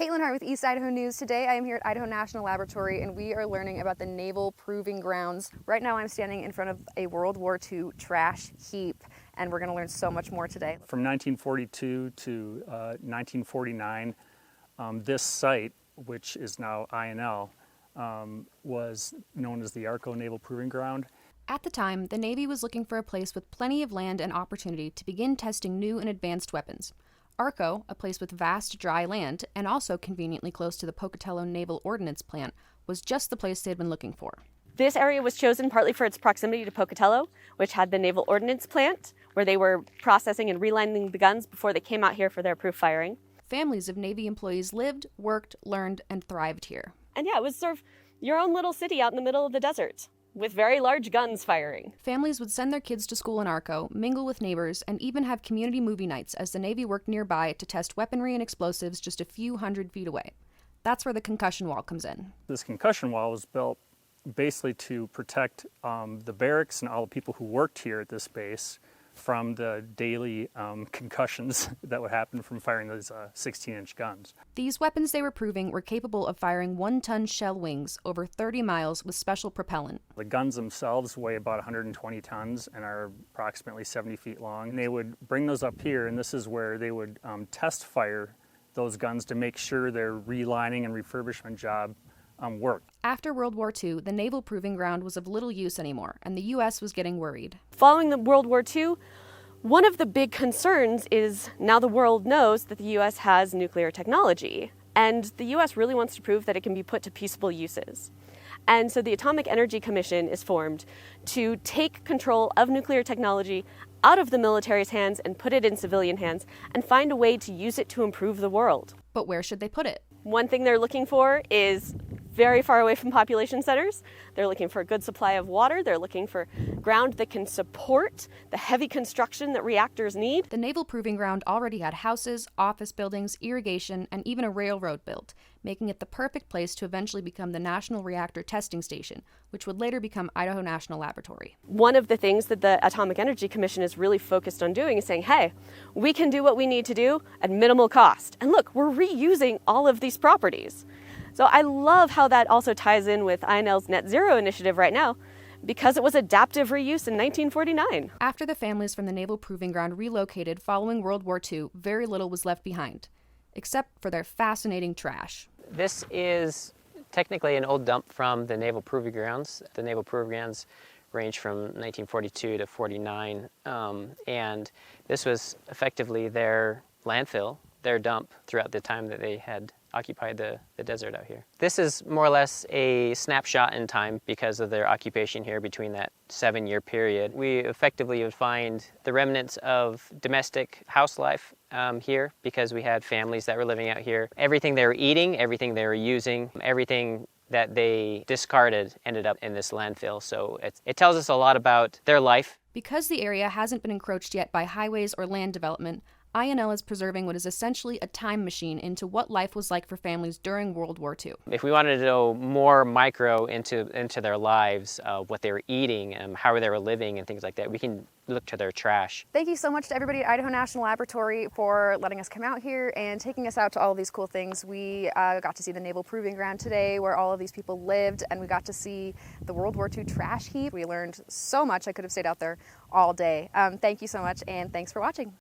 Caitlin Hart with East Idaho News. Today I am here at Idaho National Laboratory and we are learning about the Naval Proving Grounds. Right now I'm standing in front of a World War II trash heap and we're going to learn so much more today. From 1942 to 1949, this site, which is now INL, was known as the Arco Naval Proving Ground. At the time, the Navy was looking for a place with plenty of land and opportunity to begin testing new and advanced weapons. Arco, a place with vast dry land and also conveniently close to the Pocatello Naval Ordnance Plant, was just the place they'd been looking for. This area was chosen partly for its proximity to Pocatello, which had the Naval Ordnance Plant, where they were processing and relining the guns before they came out here for their proof firing. Families of Navy employees lived, worked, learned, and thrived here. And yeah, it was sort of your own little city out in the middle of the desert, with very large guns firing. Families would send their kids to school in Arco, mingle with neighbors, and even have community movie nights as the Navy worked nearby to test weaponry and explosives just a few hundred feet away. That's where the concussion wall comes in. This concussion wall was built basically to protect the barracks and all the people who worked here at this base from the daily concussions that would happen from firing those 16-inch guns. These weapons they were proving were capable of firing 1-ton shell wings over 30 miles with special propellant. The guns themselves weigh about 120 tons and are approximately 70 feet long. And they would bring those up here, and this is where they would test fire those guns to make sure their relining and refurbishment job worked. After World War II, the Naval Proving Ground was of little use anymore, and the U.S. was getting worried. Following the World War II, one of the big concerns is now the world knows that the U.S. has nuclear technology, and the U.S. really wants to prove that it can be put to peaceable uses. And so the Atomic Energy Commission is formed to take control of nuclear technology out of the military's hands and put it in civilian hands and find a way to use it to improve the world. But where should they put it? One thing they're looking for is very far away from population centers. They're looking for a good supply of water. They're looking for ground that can support the heavy construction that reactors need. The Naval Proving Ground already had houses, office buildings, irrigation, and even a railroad built, making it the perfect place to eventually become the National Reactor Testing Station, which would later become Idaho National Laboratory. One of the things that the Atomic Energy Commission is really focused on doing is saying, hey, we can do what we need to do at minimal cost. And look, we're reusing all of these properties. So I love how that also ties in with INL's Net Zero initiative right now, because it was adaptive reuse in 1949. After the families from the Naval Proving Ground relocated following World War II, very little was left behind, except for their fascinating trash. This is technically an old dump from the Naval Proving Grounds. The Naval Proving Grounds range from 1942 to 49, and this was effectively their landfill, their dump throughout the time that they had occupied the desert out here. This is more or less a snapshot in time because of their occupation here between that 7-year period. We effectively would find the remnants of domestic house life here because we had families that were living out here. Everything they were eating, everything they were using, everything that they discarded ended up in this landfill. So it tells us a lot about their life. Because the area hasn't been encroached yet by highways or land development, INL is preserving what is essentially a time machine into what life was like for families during World War II. If we wanted to know more micro into their lives, what they were eating, how they were living and things like that, we can look to their trash. Thank you so much to everybody at Idaho National Laboratory for letting us come out here and taking us out to all of these cool things. We got to see the Naval Proving Ground today where all of these people lived, and we got to see the World War II trash heap. We learned so much. I could have stayed out there all day. Thank you so much, and thanks for watching.